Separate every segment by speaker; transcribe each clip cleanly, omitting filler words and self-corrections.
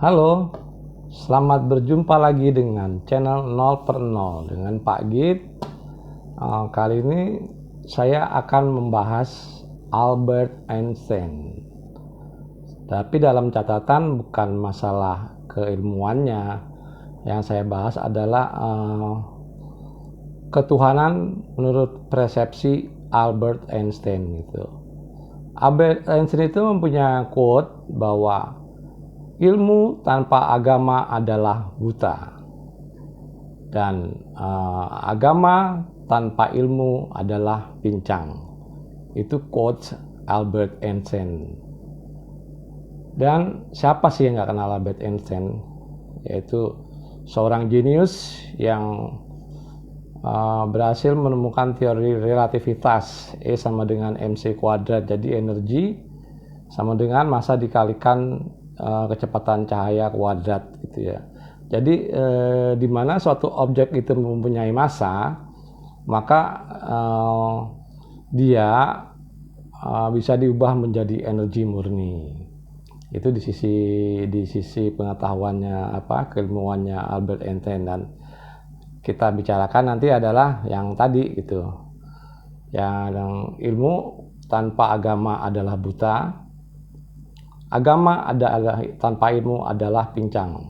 Speaker 1: Halo, selamat berjumpa lagi dengan channel 0 per 0 dengan Pak Git. Kali ini saya akan membahas Albert Einstein. Tapi dalam catatan bukan masalah keilmuannya. Yang saya bahas adalah ketuhanan menurut persepsi Albert Einstein gitu. Albert Einstein itu mempunyai quote bahwa ilmu tanpa agama adalah buta, dan agama tanpa ilmu adalah pincang. Itu quotes Albert Einstein. Dan siapa sih yang nggak kenal Albert Einstein? Yaitu seorang jenius yang berhasil menemukan teori relativitas. E sama dengan mc kuadrat, jadi energi sama dengan massa dikalikan kecepatan cahaya kuadrat gitu ya. Jadi di mana suatu objek itu mempunyai massa, maka dia bisa diubah menjadi energi murni. Itu di sisi pengetahuannya keilmuannya Albert Einstein. Dan kita bicarakan nanti adalah yang tadi gitu. Yang ilmu tanpa agama adalah buta. Agama tanpa ilmu adalah pincang.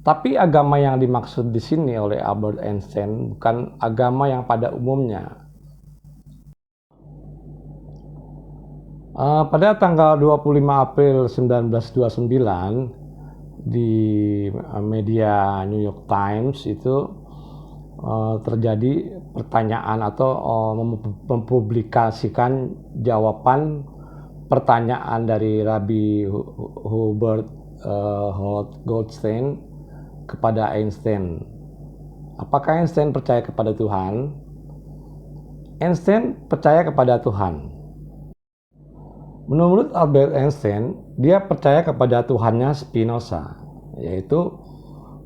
Speaker 1: Tapi agama yang dimaksud di sini oleh Albert Einstein bukan agama yang pada umumnya. Pada tanggal 25 April 1929 di media New York Times itu terjadi pertanyaan atau mempublikasikan jawaban pertanyaan dari Rabbi Hubert Goldstein kepada Einstein. Apakah Einstein percaya kepada Tuhan? Einstein percaya kepada Tuhan. Menurut Albert Einstein, dia percaya kepada Tuhannya Spinoza, yaitu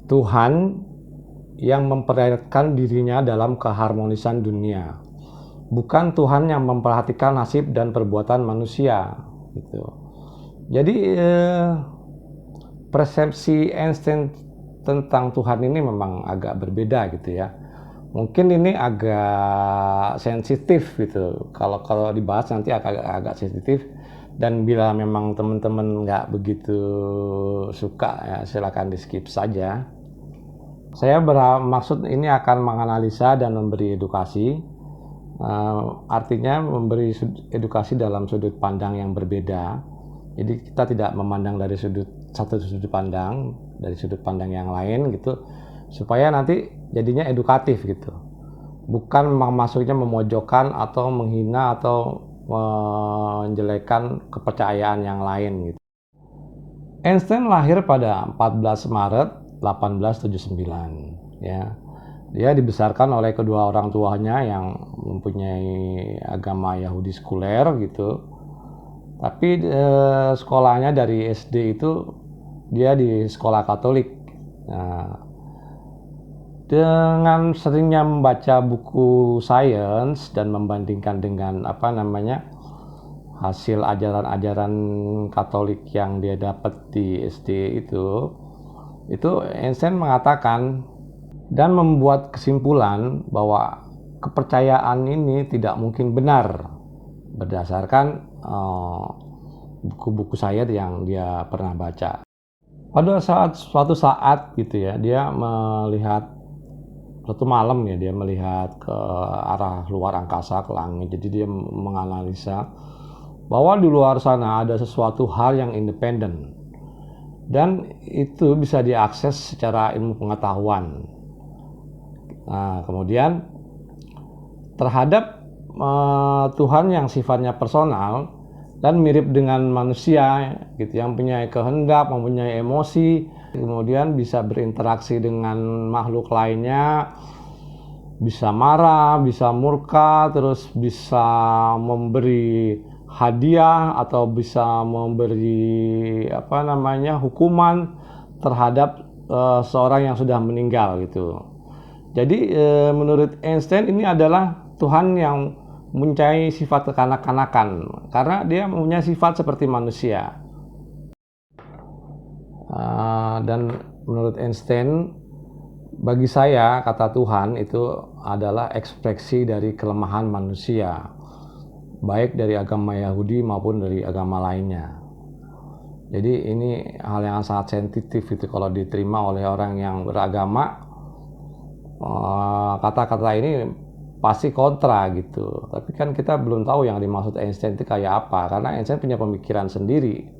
Speaker 1: Tuhan yang memperlihatkan dirinya dalam keharmonisan dunia, bukan Tuhan yang memperhatikan nasib dan perbuatan manusia gitu. Jadi persepsi Einstein tentang Tuhan ini memang agak berbeda gitu ya. Mungkin ini agak sensitif gitu. Kalau dibahas nanti agak sensitif, dan bila memang teman-teman nggak begitu suka ya silakan di skip saja. Saya bermaksud ini akan menganalisa dan memberi edukasi, artinya memberi edukasi dalam sudut pandang yang berbeda. Jadi kita tidak memandang dari satu sudut pandang, dari sudut pandang yang lain gitu, supaya nanti jadinya edukatif gitu. Bukan maksudnya memojokkan atau menghina atau menjelekan kepercayaan yang lain gitu. Einstein lahir pada 14 Maret 1879 ya. Dia dibesarkan oleh kedua orang tuanya yang mempunyai agama Yahudi sekuler gitu. Tapi sekolahnya dari SD itu dia di sekolah Katolik. Nah, dengan seringnya membaca buku sains dan membandingkan dengan hasil ajaran-ajaran Katolik yang dia dapat di SD itu Einstein mengatakan dan membuat kesimpulan bahwa kepercayaan ini tidak mungkin benar berdasarkan buku-buku sains yang dia pernah baca. Pada suatu saat gitu ya, dia melihat suatu malam ya, dia melihat ke arah luar angkasa, ke langit. Jadi dia menganalisa bahwa di luar sana ada sesuatu hal yang independen, dan itu bisa diakses secara ilmu pengetahuan. Nah, kemudian terhadap Tuhan yang sifatnya personal dan mirip dengan manusia gitu, yang mempunyai kehendak, mempunyai emosi, kemudian bisa berinteraksi dengan makhluk lainnya, bisa marah, bisa murka, terus bisa memberi hadiah atau bisa memberi hukuman terhadap seorang yang sudah meninggal gitu. Jadi menurut Einstein ini adalah Tuhan yang mempunyai sifat kekanak-kanakan karena dia mempunyai sifat seperti manusia. Dan menurut Einstein, bagi saya kata Tuhan itu adalah ekspresi dari kelemahan manusia, baik dari agama Yahudi maupun dari agama lainnya. Jadi ini hal yang sangat sensitif itu kalau diterima oleh orang yang beragama. Kata-kata ini pasti kontra gitu. Tapi kan kita belum tahu yang dimaksud Einstein itu kayak apa, karena Einstein punya pemikiran sendiri.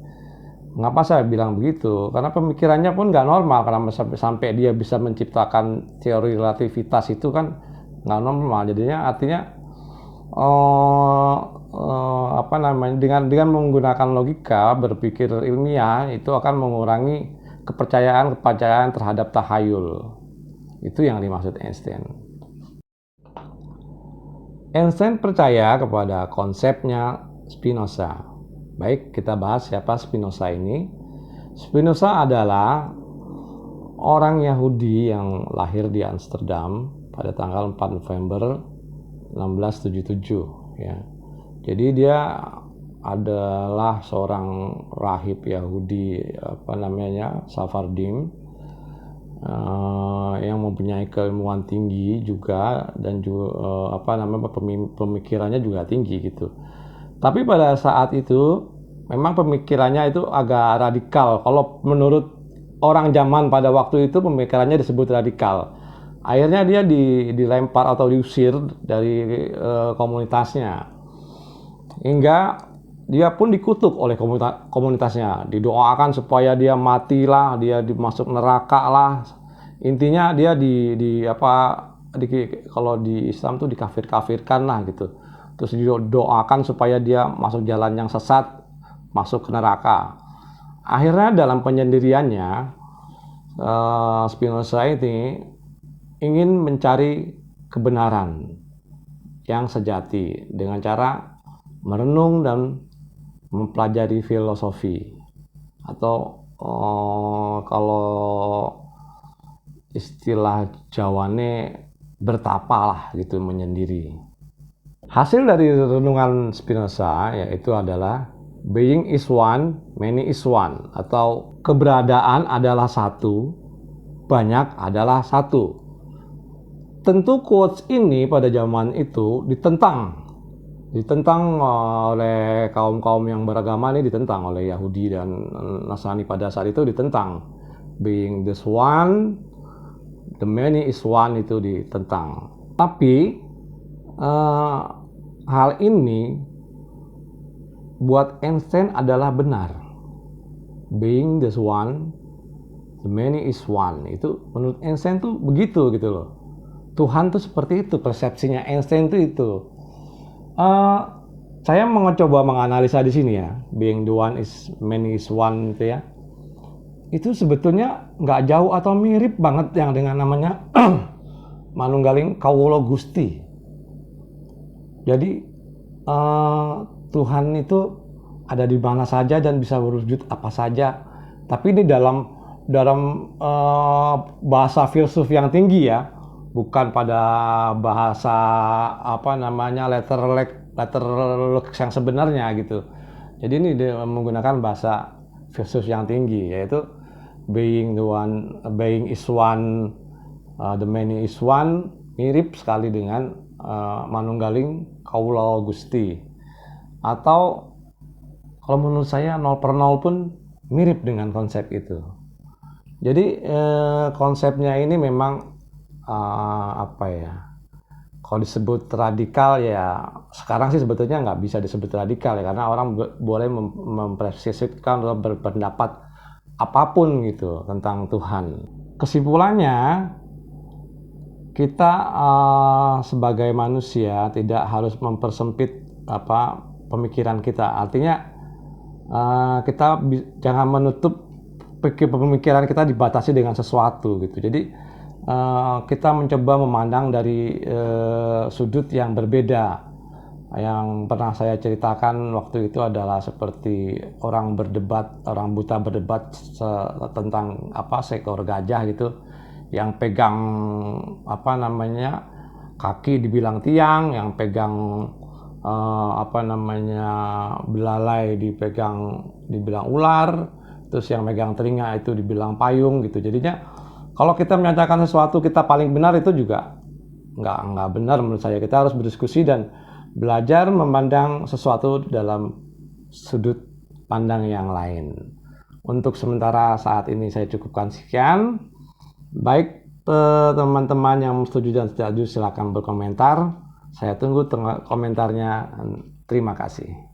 Speaker 1: Mengapa saya bilang begitu? Karena pemikirannya pun nggak normal, karena sampai dia bisa menciptakan teori relativitas itu kan nggak normal. Jadinya artinya dengan menggunakan logika berpikir ilmiah itu akan mengurangi kepercayaan terhadap tahayul. Itu yang dimaksud Einstein. Einstein percaya kepada konsepnya Spinoza. Baik, kita bahas siapa Spinoza ini. Spinoza adalah orang Yahudi yang lahir di Amsterdam pada tanggal 4 November 1677 ya. Jadi dia adalah seorang rahib Yahudi Sephardim yang mempunyai keilmuan tinggi juga, dan juga pemikirannya juga tinggi gitu. Tapi pada saat itu memang pemikirannya itu agak radikal. Kalau menurut orang zaman pada waktu itu pemikirannya disebut radikal. Akhirnya dia dilempar atau diusir dari komunitasnya. Hingga dia pun dikutuk oleh komunitasnya. Didoakan supaya dia matilah, dia dimasuk neraka lah. Intinya dia kalau di Islam tuh dikafir-kafirkan lah gitu. Terus didoakan supaya dia masuk jalan yang sesat, masuk ke neraka. Akhirnya dalam penyendiriannya, Spinoza ini ingin mencari kebenaran yang sejati dengan cara merenung dan mempelajari filosofi, atau kalau istilah Jawane bertapa lah gitu, menyendiri. Hasil dari renungan Spinoza yaitu adalah being is one, many is one, atau keberadaan adalah satu, banyak adalah satu. Tentu quotes ini pada zaman itu ditentang oleh kaum yang beragama, ini ditentang oleh Yahudi dan Nasrani pada saat itu, ditentang. Being this one, the many is one itu ditentang. Tapi hal ini buat Einstein adalah benar. Being this one, the many is one. Itu menurut Einstein tuh begitu gitu loh. Tuhan tuh seperti itu, persepsinya Einstein tuh itu. Saya mencoba menganalisa di sini ya, being the one is many is one itu ya. Itu sebetulnya nggak jauh atau mirip banget yang dengan namanya manunggaling kawula Gusti. Jadi Tuhan itu ada di mana saja dan bisa berwujud apa saja. Tapi ini dalam bahasa filsuf yang tinggi ya, bukan pada bahasa letterlek yang sebenarnya gitu. Jadi ini dia menggunakan bahasa filsuf yang tinggi, yaitu being is one, the many is one, mirip sekali dengan manunggaling kawula Gusti. Atau kalau menurut saya 0 per 0 pun mirip dengan konsep itu. Jadi konsepnya ini memang kalau disebut radikal ya, sekarang sih sebetulnya nggak bisa disebut radikal ya, karena orang boleh mempresiskan atau berpendapat apapun gitu tentang Tuhan. Kesimpulannya, kita sebagai manusia tidak harus mempersempit pemikiran kita. Artinya kita jangan menutup pemikiran kita dibatasi dengan sesuatu gitu. Jadi kita mencoba memandang dari sudut yang berbeda. Yang pernah saya ceritakan waktu itu adalah seperti orang buta berdebat tentang seekor gajah gitu, yang pegang kaki dibilang tiang, yang pegang belalai dibilang ular, terus yang megang telinga itu dibilang payung gitu. Jadinya kalau kita menyatakan sesuatu kita paling benar itu juga nggak benar menurut saya. Kita harus berdiskusi dan belajar memandang sesuatu dalam sudut pandang yang lain. Untuk sementara saat ini saya cukupkan sekian. Baik teman-teman yang setuju dan tidak setuju silakan berkomentar. Saya tunggu komentarnya. Terima kasih.